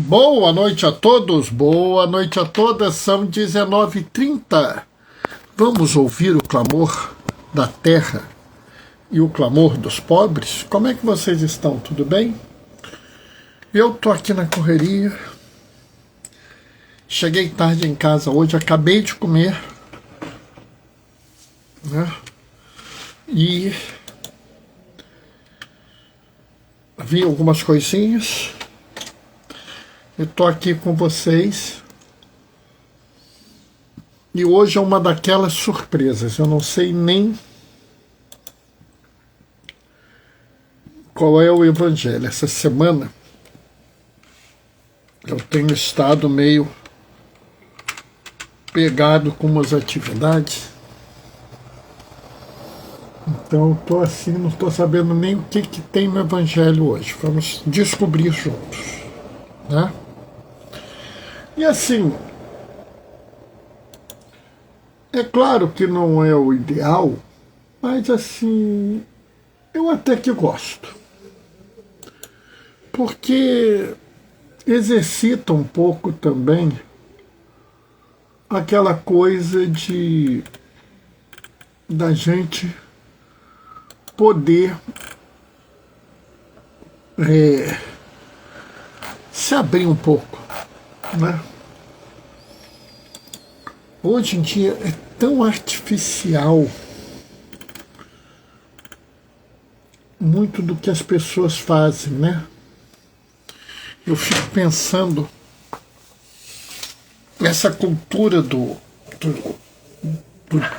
Boa noite a todos, boa noite a todas, são 19h30. Vamos ouvir o clamor da terra e o clamor dos pobres? Como é que vocês estão? Tudo bem? Eu tô aqui na correria. Cheguei tarde em casa hoje, acabei de comer, né? E vi algumas coisinhas. Eu tô aqui com vocês. E hoje é uma daquelas surpresas. Eu não sei nem qual é o evangelho. Essa semana eu tenho estado meio pegado com umas atividades. Então eu tô assim, não estou sabendo nem o que tem no evangelho hoje. Vamos descobrir juntos, né? E assim, é claro que não é o ideal, mas assim, eu até que gosto. Porque exercita um pouco também aquela coisa da gente poder se abrir um pouco, né? Hoje em dia é tão artificial muito do que as pessoas fazem, né? Eu fico pensando essa cultura do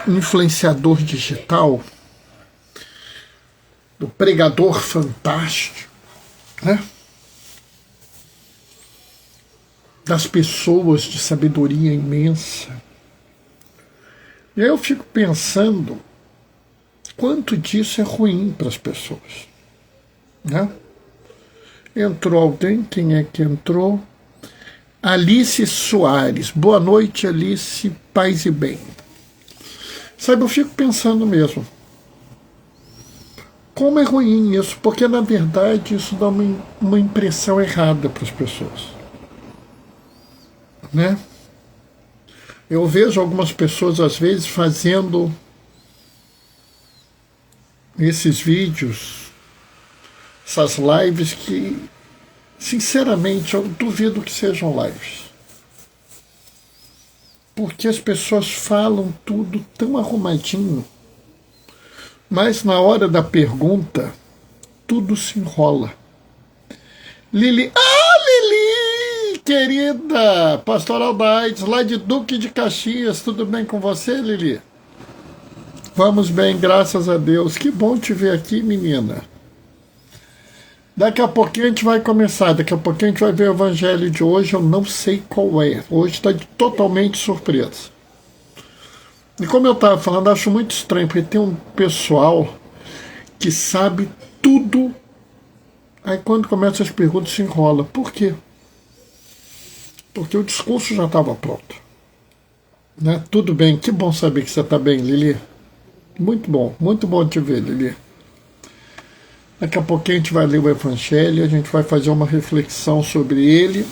influenciador digital, do pregador fantástico, né? Das pessoas de sabedoria imensa. E aí eu fico pensando quanto disso é ruim para as pessoas, né? Entrou alguém, quem é que entrou? Alice Soares. Boa noite, Alice, paz e bem. Sabe, eu fico pensando mesmo, como é ruim isso, porque na verdade isso dá uma impressão errada para as pessoas, né? Eu vejo algumas pessoas às vezes fazendo esses vídeos, essas lives que, sinceramente, eu duvido que sejam lives. Porque as pessoas falam tudo tão arrumadinho, mas na hora da pergunta, tudo se enrola. Lili, Lili, querida, Pastoral da AIDS, lá de Duque de Caxias, tudo bem com você, Lili? Vamos bem, graças a Deus. Que bom te ver aqui, menina. Daqui a pouquinho a gente vai começar, daqui a pouquinho a gente vai ver o evangelho de hoje, eu não sei qual é. Hoje está totalmente surpresa. E como eu estava falando, acho muito estranho, porque tem um pessoal que sabe tudo, aí quando começa as perguntas se enrola. Por quê? Porque o discurso já estava pronto, né? Tudo bem, que bom saber que você está bem, Lili. Muito bom te ver, Lili. Daqui a pouquinho a gente vai ler o Evangelho, a gente vai fazer uma reflexão sobre ele,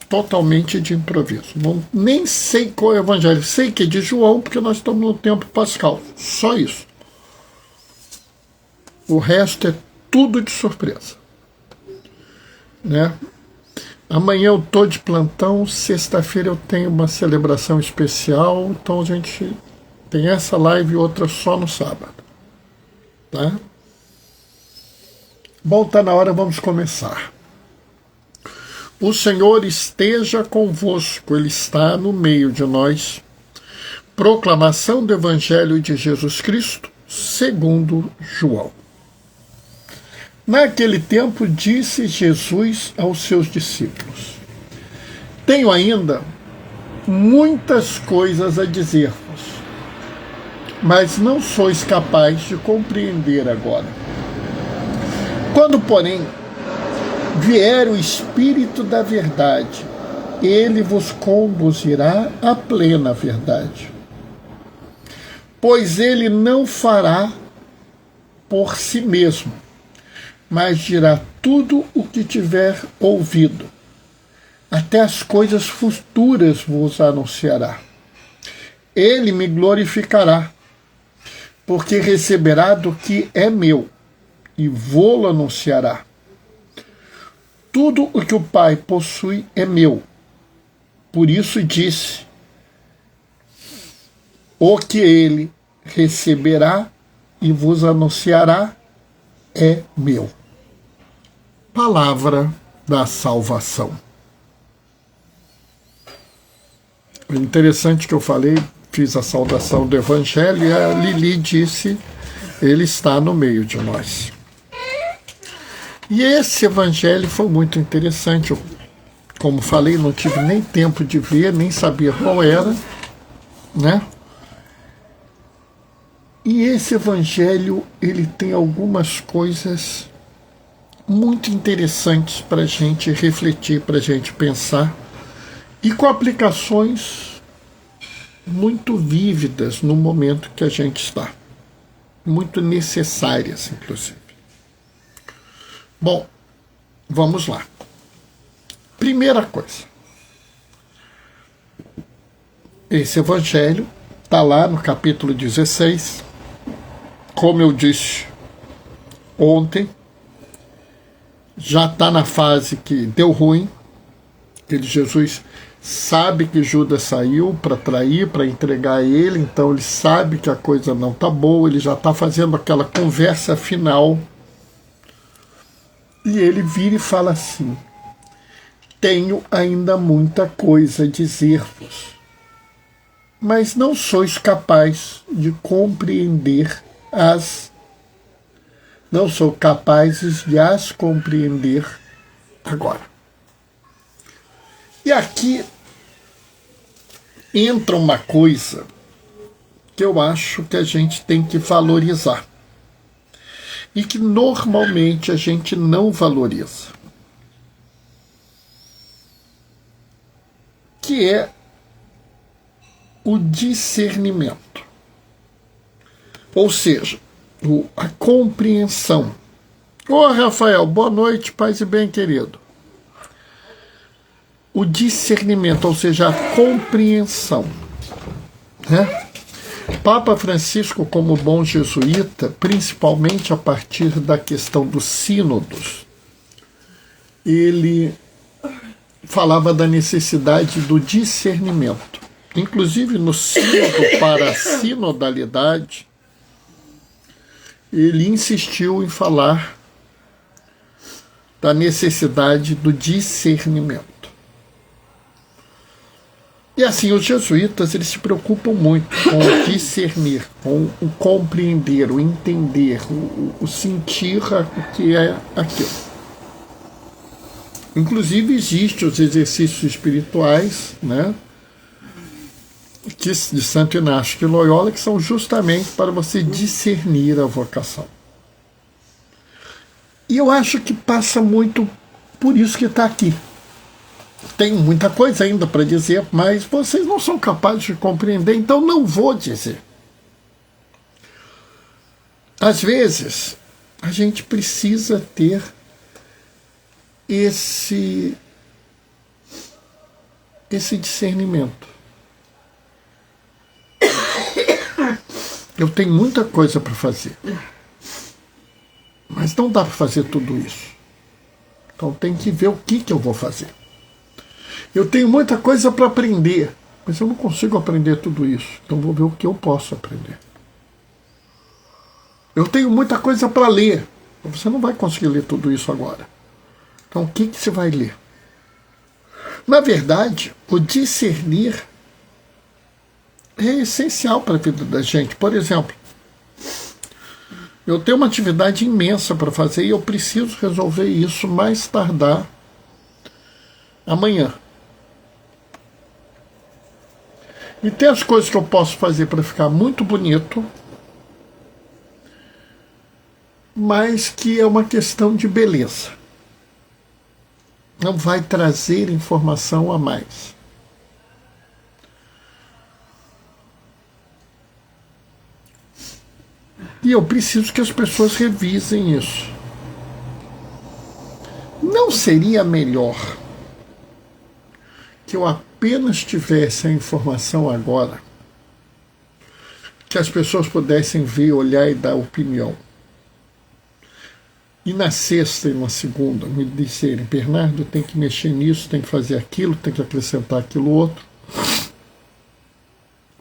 totalmente de improviso. Nem sei qual é o Evangelho, sei que é de João, porque nós estamos no tempo pascal, só isso. O resto é tudo de surpresa, né? Amanhã eu estou de plantão, sexta-feira eu tenho uma celebração especial, então a gente tem essa live e outra só no sábado, tá? Bom, está na hora, vamos começar. O Senhor esteja convosco, Ele está no meio de nós. Proclamação do Evangelho de Jesus Cristo, segundo João. Naquele tempo disse Jesus aos seus discípulos: tenho ainda muitas coisas a dizer-vos, mas não sois capazes de compreender agora. Quando, porém, vier o Espírito da verdade, ele vos conduzirá à plena verdade. Pois ele não fará por si mesmo, mas dirá tudo o que tiver ouvido, até as coisas futuras vos anunciará. Ele me glorificará, porque receberá do que é meu, e vô-lo anunciará. Tudo o que o Pai possui é meu. Por isso disse, o que ele receberá e vos anunciará é meu. Palavra da salvação. É interessante que eu falei, fiz a saudação do Evangelho e a Lili disse, ele está no meio de nós. E esse Evangelho foi muito interessante. Eu, como falei, não tive nem tempo de ver, nem sabia qual era, né? E esse Evangelho, ele tem algumas coisas muito interessantes para a gente refletir, para a gente pensar, e com aplicações muito vívidas no momento que a gente está. Muito necessárias, inclusive. Bom, vamos lá. Primeira coisa. Esse Evangelho está lá no capítulo 16. Como eu disse ontem, já está na fase que deu ruim. Jesus sabe que Judas saiu para trair, para entregar ele, então ele sabe que a coisa não está boa, ele já está fazendo aquela conversa final. E ele vira e fala assim, tenho ainda muita coisa a dizer-vos, mas não sois capaz de compreender não sou capazes de as compreender agora. E aqui entra uma coisa que eu acho que a gente tem que valorizar e que normalmente a gente não valoriza, que é o discernimento, ou seja, a compreensão. Ô Rafael, boa noite, paz e bem, querido. O discernimento, ou seja, a compreensão, né? Papa Francisco, como bom jesuíta, principalmente a partir da questão dos sínodos, ele falava da necessidade do discernimento. Inclusive no sínodo para a sinodalidade, ele insistiu em falar da necessidade do discernimento. E assim, os jesuítas, eles se preocupam muito com o discernir, com o compreender, o entender, o sentir o que é aquilo. Inclusive, existem os exercícios espirituais, né, de Santo Inácio de Loyola, que são justamente para você discernir a vocação. E eu acho que passa muito por isso que está aqui. Tem muita coisa ainda para dizer, mas vocês não são capazes de compreender, então não vou dizer. Às vezes, a gente precisa ter esse discernimento. Eu tenho muita coisa para fazer, mas não dá para fazer tudo isso. Então tem que ver o que eu vou fazer. Eu tenho muita coisa para aprender, mas eu não consigo aprender tudo isso. Então vou ver o que eu posso aprender. Eu tenho muita coisa para ler. Você não vai conseguir ler tudo isso agora. Então o que você vai ler? Na verdade, o discernir é essencial para a vida da gente. Por exemplo, eu tenho uma atividade imensa para fazer e eu preciso resolver isso mais tardar amanhã. E tem as coisas que eu posso fazer para ficar muito bonito, mas que é uma questão de beleza. Não vai trazer informação a mais. E eu preciso que as pessoas revisem isso. Não seria melhor que eu apenas tivesse a informação agora, que as pessoas pudessem ver, olhar e dar opinião. E na sexta e na segunda me disserem: Bernardo, tem que mexer nisso, tem que fazer aquilo, tem que acrescentar aquilo outro,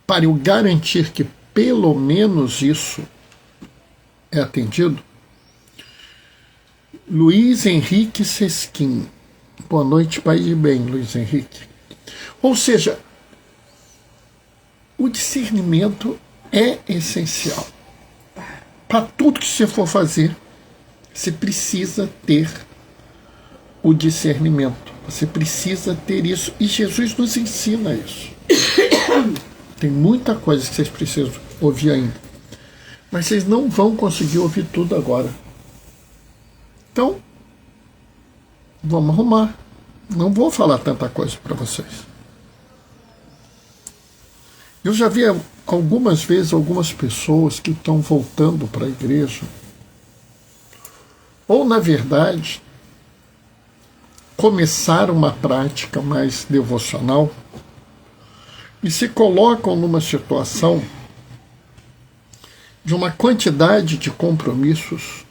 para eu garantir que pelo menos isso é atendido. Luiz Henrique Sesquim. Boa noite, pai de bem, Luiz Henrique. Ou seja, o discernimento é essencial. Para tudo que você for fazer, você precisa ter o discernimento. Você precisa ter isso. E Jesus nos ensina isso. Tem muita coisa que vocês precisam ouvir ainda. Mas vocês não vão conseguir ouvir tudo agora. Então, vamos arrumar. Não vou falar tanta coisa para vocês. Eu já vi algumas vezes algumas pessoas que estão voltando para a igreja, ou, na verdade, começaram uma prática mais devocional e se colocam numa situação de uma quantidade de compromissos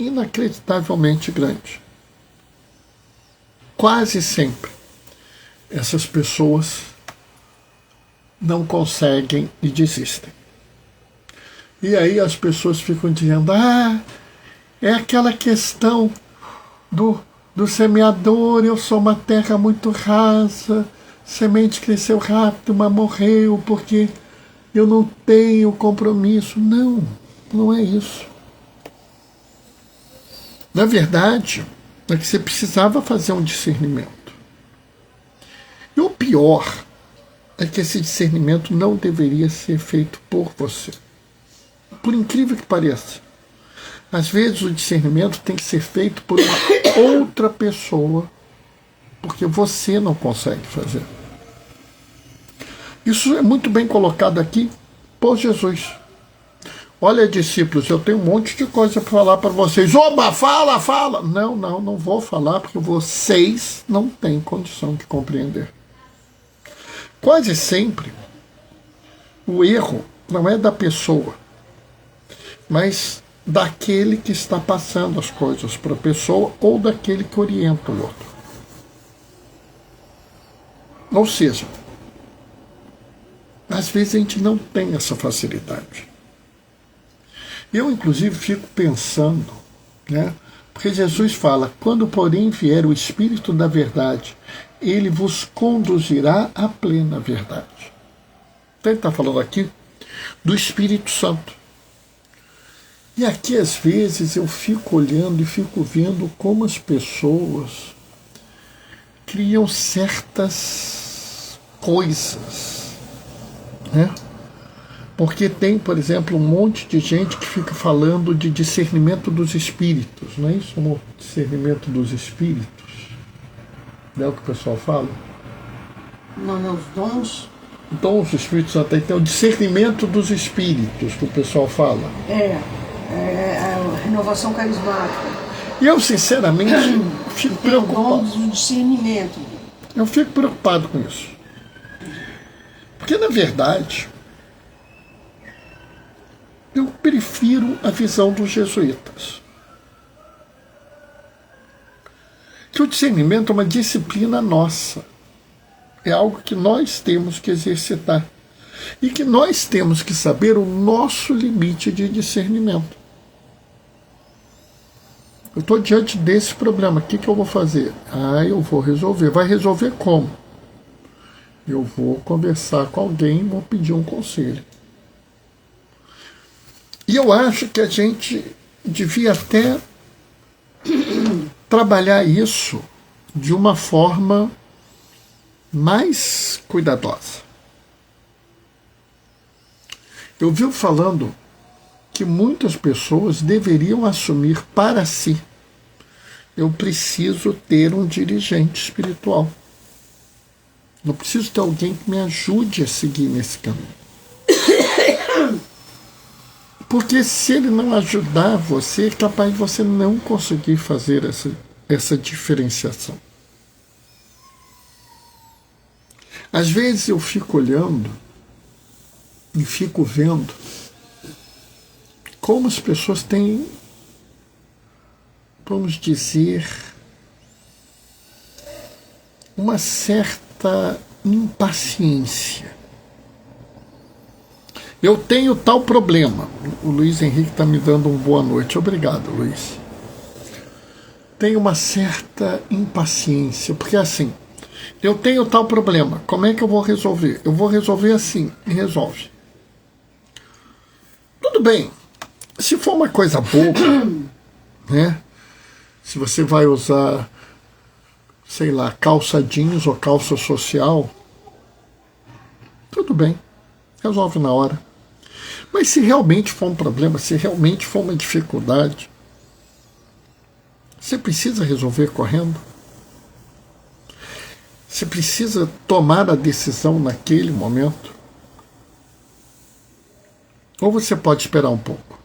inacreditavelmente grande. Quase sempre essas pessoas não conseguem e desistem. E aí as pessoas ficam dizendo: é aquela questão do semeador, eu sou uma terra muito rasa, semente cresceu rápido, mas morreu porque eu não tenho compromisso. Não, não é isso. Na verdade, é que você precisava fazer um discernimento. E o pior é que esse discernimento não deveria ser feito por você. Por incrível que pareça. Às vezes o discernimento tem que ser feito por uma outra pessoa, porque você não consegue fazer. Isso é muito bem colocado aqui por Jesus. Olha, discípulos, eu tenho um monte de coisa para falar para vocês. Oba, fala, fala! Não vou falar, porque vocês não têm condição de compreender. Quase sempre, o erro não é da pessoa, mas daquele que está passando as coisas para a pessoa ou daquele que orienta o outro. Ou seja, às vezes a gente não tem essa facilidade. Eu, inclusive, fico pensando, né? Porque Jesus fala: quando, porém, vier o Espírito da verdade, ele vos conduzirá à plena verdade. Então ele está falando aqui do Espírito Santo. E aqui, às vezes, eu fico olhando e fico vendo como as pessoas criam certas coisas, né? Porque tem, por exemplo, um monte de gente que fica falando de discernimento dos espíritos, não é isso? O discernimento dos espíritos. Não é o que o pessoal fala? Não, os dons. Dons do Espírito Santo. Então, o discernimento dos espíritos que o pessoal fala. É a renovação carismática. E eu, sinceramente, fico preocupado. O dom do discernimento. Eu fico preocupado com isso. Porque, na verdade, eu prefiro a visão dos jesuítas. Que o discernimento é uma disciplina nossa. É algo que nós temos que exercitar. E que nós temos que saber o nosso limite de discernimento. Eu estou diante desse problema. O que eu vou fazer? Eu vou resolver. Vai resolver como? Eu vou conversar com alguém e vou pedir um conselho. E eu acho que a gente devia até trabalhar isso de uma forma mais cuidadosa. Eu vi falando que muitas pessoas deveriam assumir para si: eu preciso ter um dirigente espiritual. Eu preciso ter alguém que me ajude a seguir nesse caminho. Porque se ele não ajudar você, é capaz de você não conseguir fazer essa diferenciação. Às vezes eu fico olhando e fico vendo como as pessoas têm, vamos dizer, uma certa impaciência. Eu tenho tal problema. O Luiz Henrique está me dando uma boa noite. Obrigado, Luiz. Tenho uma certa impaciência, porque assim, eu tenho tal problema, como é que eu vou resolver? Eu vou resolver assim, e resolve. Tudo bem, se for uma coisa boba, né? Se você vai usar, sei lá, calça jeans ou calça social, tudo bem, resolve na hora. Mas se realmente for um problema, se realmente for uma dificuldade, você precisa resolver correndo. Você precisa tomar a decisão naquele momento. Ou você pode esperar um pouco.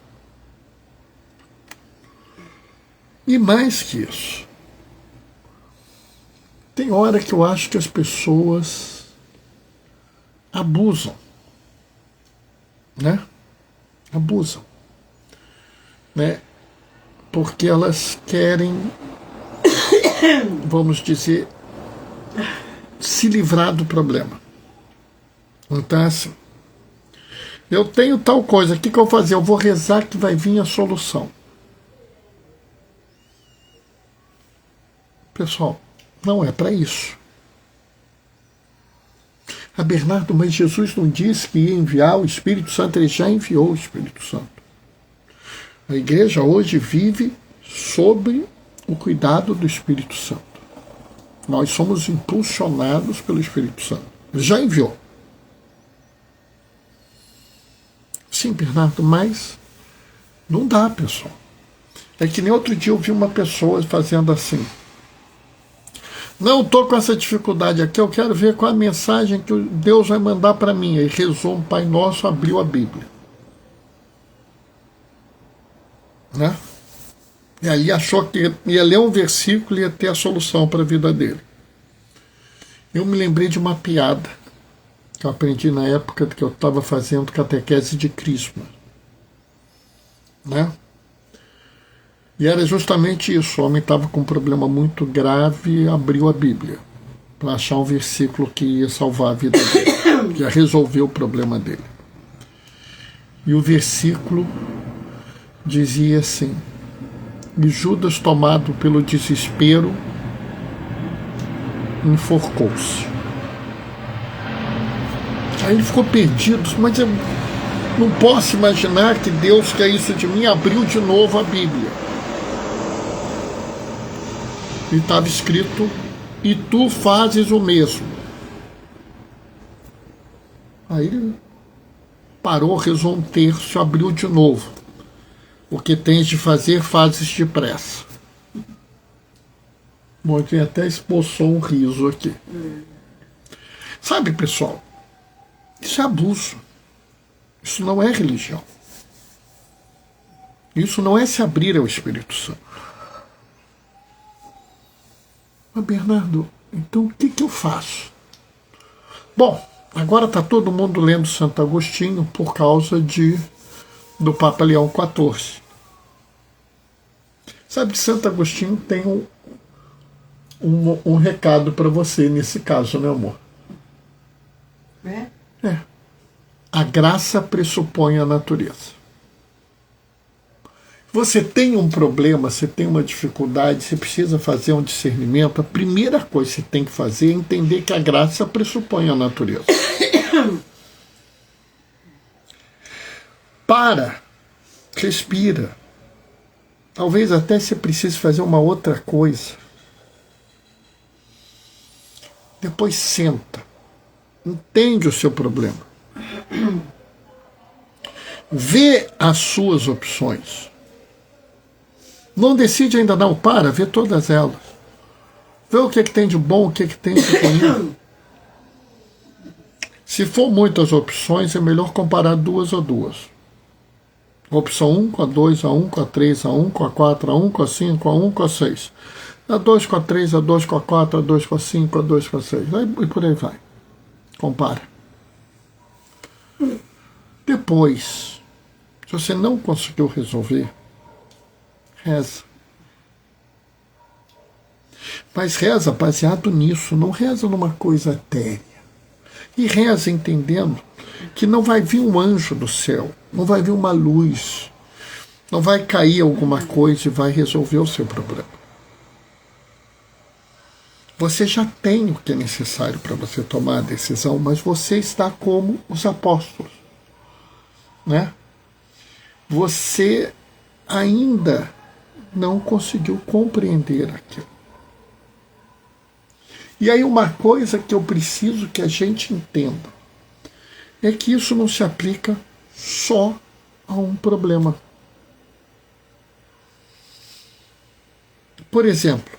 E mais que isso, tem hora que eu acho que as pessoas abusam, né? Abusam, né? Porque elas querem, vamos dizer, se livrar do problema. Então, assim, eu tenho tal coisa, o que eu vou fazer? Eu vou rezar que vai vir a solução. Pessoal, não é para isso. Bernardo, mas Jesus não disse que ia enviar o Espírito Santo, ele já enviou o Espírito Santo. A igreja hoje vive sob o cuidado do Espírito Santo. Nós somos impulsionados pelo Espírito Santo. Ele já enviou. Sim, Bernardo, mas não dá, pessoal. É que nem outro dia eu vi uma pessoa fazendo assim. Não estou com essa dificuldade aqui, eu quero ver qual a mensagem que Deus vai mandar para mim. Aí rezou um Pai Nosso, abriu a Bíblia. Né? E aí achou que ia ler um versículo e ia ter a solução para a vida dele. Eu me lembrei de uma piada que eu aprendi na época que eu estava fazendo catequese de Crisma. Né? E era justamente isso, o homem estava com um problema muito grave e abriu a Bíblia para achar um versículo que ia salvar a vida dele, que ia resolver o problema dele. E o versículo dizia assim: e Judas, tomado pelo desespero, enforcou-se. Aí ele ficou perdido, mas eu não posso imaginar que Deus quer isso de mim. Abriu de novo a Bíblia. E estava escrito: e tu fazes o mesmo. Aí ele parou, rezou um terço, abriu de novo. O que tens de fazer, fazes depressa. Bom, ele até esboçou um riso aqui. Sabe, pessoal, isso é abuso. Isso não é religião. Isso não é se abrir ao Espírito Santo. Mas, Bernardo, então o que eu faço? Bom, agora está todo mundo lendo Santo Agostinho por causa do Papa Leão XIV. Sabe que Santo Agostinho tem um recado para você nesse caso, né, amor? É. A graça pressupõe a natureza. Você tem um problema, você tem uma dificuldade, você precisa fazer um discernimento. A primeira coisa que você tem que fazer é entender que a graça pressupõe a natureza. Para, respira. Talvez até você precise fazer uma outra coisa. Depois senta. Entende o seu problema. Vê as suas opções. Não decide ainda não, vê todas elas. Vê o que tem de bom, o que tem de ruim. Se for muitas opções, é melhor comparar duas a duas. Opção 1 com a 2, a 1 com a 3, a 1 com a 4, a 1 com a 5, a 1 com a 6. A 2 com a 3, a 2 com a 4, a 2 com a 5, a 2 com a 6. E por aí vai. Compara. Depois, se você não conseguiu resolver, reza. Mas reza baseado nisso, não reza numa coisa etérea. E reza entendendo que não vai vir um anjo do céu, não vai vir uma luz, não vai cair alguma coisa e vai resolver o seu problema. Você já tem o que é necessário para você tomar a decisão, mas você está como os apóstolos, né? Você ainda não conseguiu compreender aquilo. E aí uma coisa que eu preciso que a gente entenda é que isso não se aplica só a um problema. Por exemplo,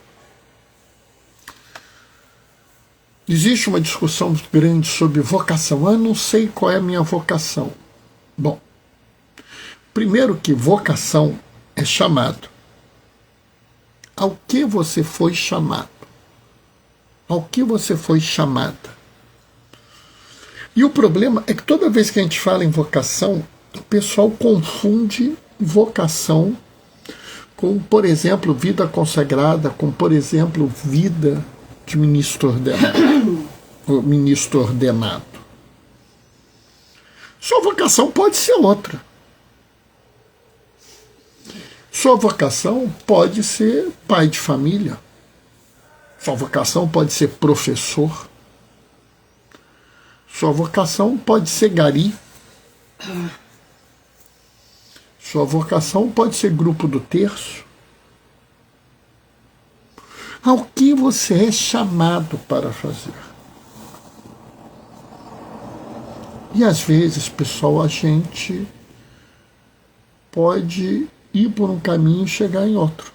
existe uma discussão grande sobre vocação. Eu não sei qual é a minha vocação. Bom, primeiro que vocação é chamado. Ao que você foi chamado? Ao que você foi chamada? E o problema é que toda vez que a gente fala em vocação, o pessoal confunde vocação com, por exemplo, vida consagrada, com, por exemplo, vida de ministro ordenado. Sua vocação pode ser outra. Sua vocação pode ser pai de família. Sua vocação pode ser professor. Sua vocação pode ser gari. Sua vocação pode ser grupo do terço. Ao que você é chamado para fazer. E às vezes, pessoal, a gente pode ir por um caminho e chegar em outro.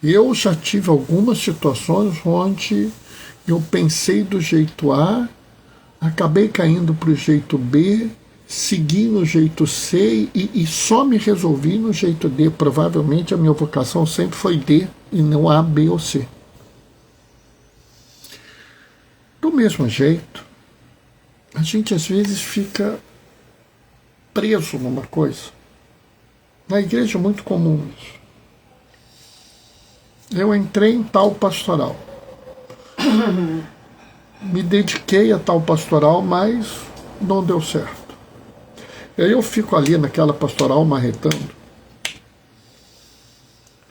Eu já tive algumas situações onde eu pensei do jeito A, acabei caindo para o jeito B, segui no jeito C e só me resolvi no jeito D. Provavelmente a minha vocação sempre foi D e não A, B ou C. Do mesmo jeito, a gente às vezes fica preso numa coisa. Na igreja é muito comum isso. Eu entrei em tal pastoral. Me dediquei a tal pastoral, mas não deu certo. E aí eu fico ali naquela pastoral marretando.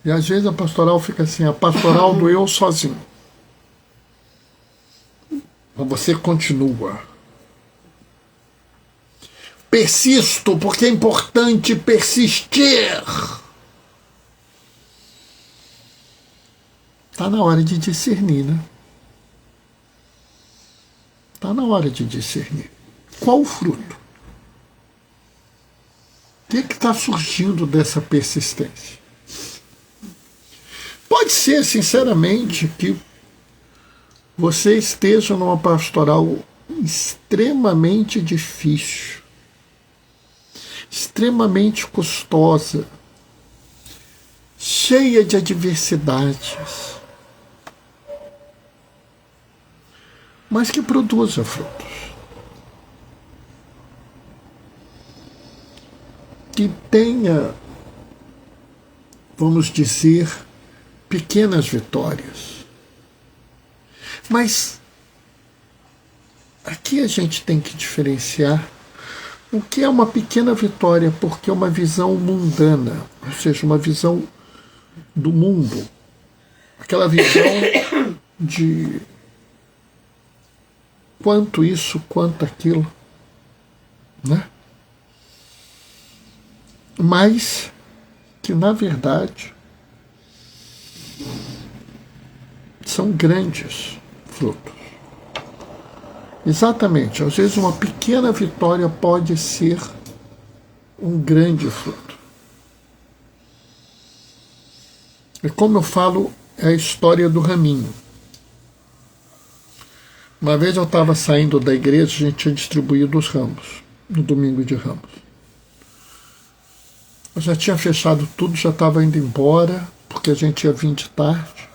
E às vezes a pastoral fica assim, a pastoral do eu sozinho. Mas você continua. Persisto, porque é importante persistir. Está na hora de discernir, né? Está na hora de discernir. Qual o fruto? O que está surgindo dessa persistência? Pode ser, sinceramente, que você esteja numa pastoral extremamente difícil, extremamente custosa, cheia de adversidades, mas que produza frutos. Que tenha, vamos dizer, pequenas vitórias. Mas aqui a gente tem que diferenciar o que é uma pequena vitória, porque é uma visão mundana, ou seja, uma visão do mundo. Aquela visão de quanto isso, quanto aquilo, né? Mas que, na verdade, são grandes frutos. Exatamente, às vezes uma pequena vitória pode ser um grande fruto. E como eu falo, é a história do raminho. Uma vez eu estava saindo da igreja, a gente tinha distribuído os ramos, no domingo de Ramos. Eu já tinha fechado tudo, já estava indo embora, porque a gente ia vir de tarde.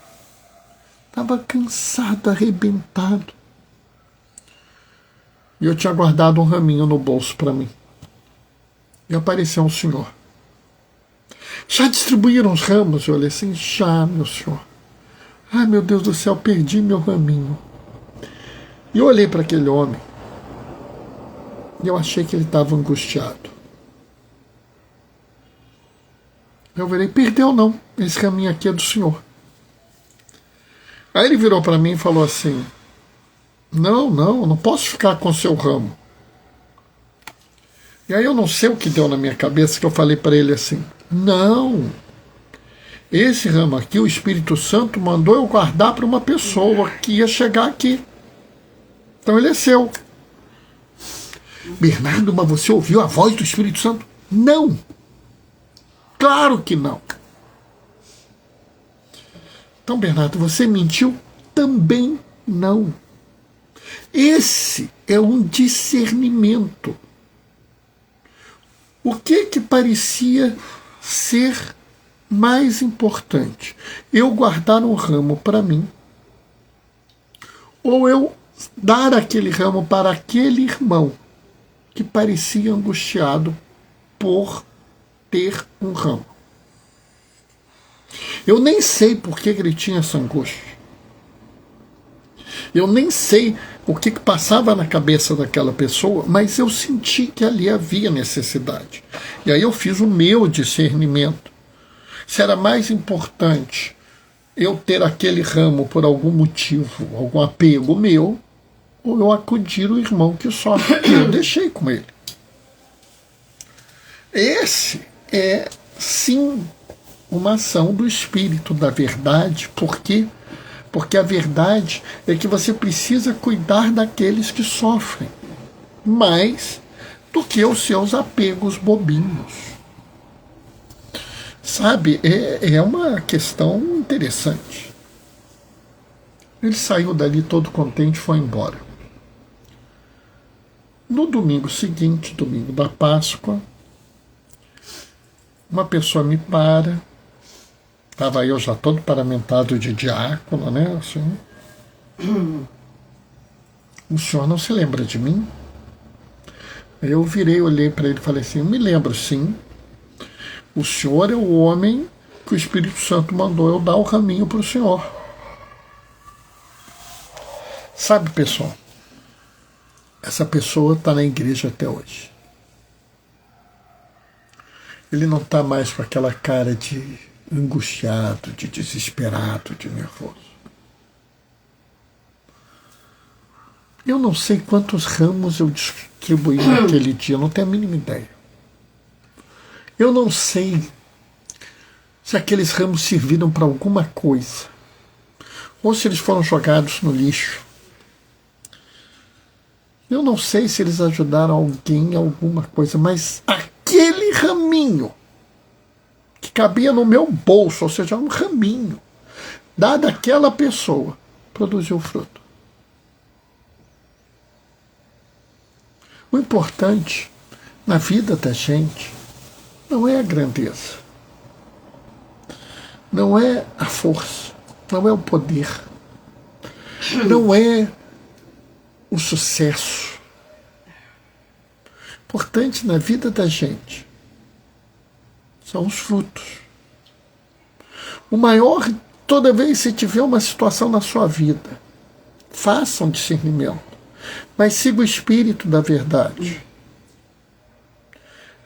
Estava cansado, arrebentado. E eu tinha guardado um raminho no bolso para mim. E apareceu um senhor. Já distribuíram os ramos? Eu olhei assim, já, meu senhor. Ai, meu Deus do céu, perdi meu raminho. E eu olhei para aquele homem. E eu achei que ele estava angustiado. Eu virei, perdeu não, esse raminho aqui é do senhor. Aí ele virou para mim e falou assim, não posso ficar com seu ramo. E aí eu não sei o que deu na minha cabeça, que eu falei para ele assim, não, esse ramo aqui o Espírito Santo mandou eu guardar para uma pessoa que ia chegar aqui. Então ele é seu. Bernardo, mas você ouviu a voz do Espírito Santo? Não. Claro que não. Então, Bernardo, você mentiu? Também não. Esse é um discernimento. O que parecia ser mais importante? Eu guardar um ramo para mim, ou eu dar aquele ramo para aquele irmão que parecia angustiado por ter um ramo? Eu nem sei por que ele tinha essa angústia. Eu nem sei o que passava na cabeça daquela pessoa, mas eu senti que ali havia necessidade. E aí eu fiz o meu discernimento. Se era mais importante eu ter aquele ramo por algum motivo, algum apego meu, ou eu acudir o irmão que sofre, que eu deixei com ele. Esse é, sim, uma ação do Espírito da verdade. Por quê? Porque a verdade é que você precisa cuidar daqueles que sofrem, mais do que os seus apegos bobinhos. Sabe, é uma questão interessante. Ele saiu dali todo contente e foi embora. No domingo seguinte, domingo da Páscoa, uma pessoa me para. Estava eu já todo paramentado de diácono, né? Assim. O senhor não se lembra de mim? Eu virei, olhei para ele e falei assim, eu me lembro sim. O senhor é o homem que o Espírito Santo mandou eu dar o raminho para o senhor. Sabe, pessoal, essa pessoa está na igreja até hoje. Ele não está mais com aquela cara de angustiado, de desesperado, de nervoso. Eu não sei quantos ramos eu distribuí naquele dia, eu não tenho a mínima ideia. Eu não sei se aqueles ramos serviram para alguma coisa, ou se eles foram jogados no lixo. Eu não sei se eles ajudaram alguém em alguma coisa, mas aquele raminho que cabia no meu bolso, ou seja, um raminho, dado àquela pessoa, produziu fruto. O importante na vida da gente não é a grandeza, não é a força, não é o poder, não é o sucesso. O importante na vida da gente são os frutos. O maior, toda vez que você tiver uma situação na sua vida, faça um discernimento, mas siga o Espírito da verdade.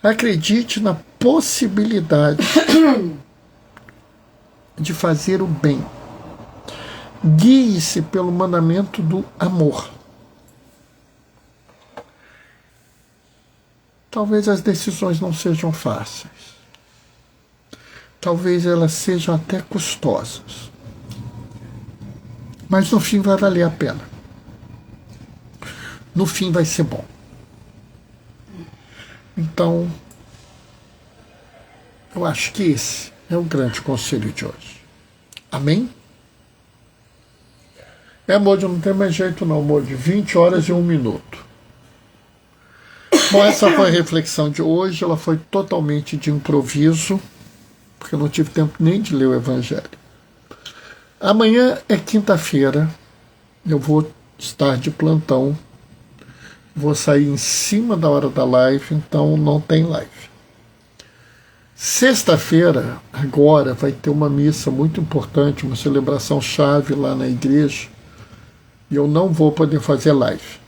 Acredite na possibilidade de fazer o bem. Guie-se pelo mandamento do amor. Talvez as decisões não sejam fáceis. Talvez elas sejam até custosas. Mas no fim vai valer a pena. No fim vai ser bom. Então, eu acho que esse é o grande conselho de hoje. Amém? Amor, não tem mais jeito não, amor, de 20 horas e 1 minuto. Bom, essa foi a reflexão de hoje, ela foi totalmente de improviso, porque eu não tive tempo nem de ler o Evangelho. Amanhã é quinta-feira, eu vou estar de plantão, vou sair em cima da hora da live, então não tem live. Sexta-feira, agora, vai ter uma missa muito importante, uma celebração chave lá na igreja, e eu não vou poder fazer live.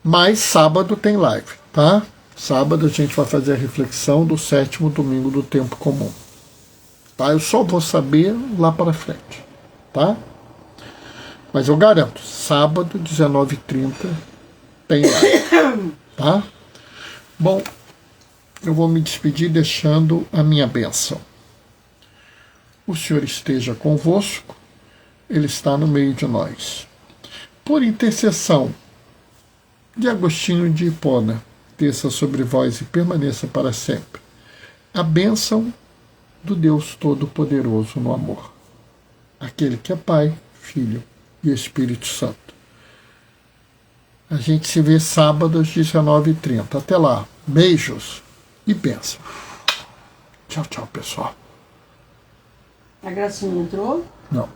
Mas sábado tem live, tá? Sábado a gente vai fazer a reflexão do 7º domingo do tempo comum. Tá? Eu só vou saber lá para frente, tá? Mas eu garanto, sábado, 19h30, tem live, tá? Bom, eu vou me despedir deixando a minha bênção. O Senhor esteja convosco, Ele está no meio de nós. Por intercessão de Agostinho de Hipona, desça sobre vós e permaneça para sempre a bênção do Deus Todo-Poderoso no amor, aquele que é Pai, Filho e Espírito Santo. A gente se vê sábado às 19h30. Até lá. Beijos e bênção. Tchau, tchau, pessoal. A Gracinha entrou? Não.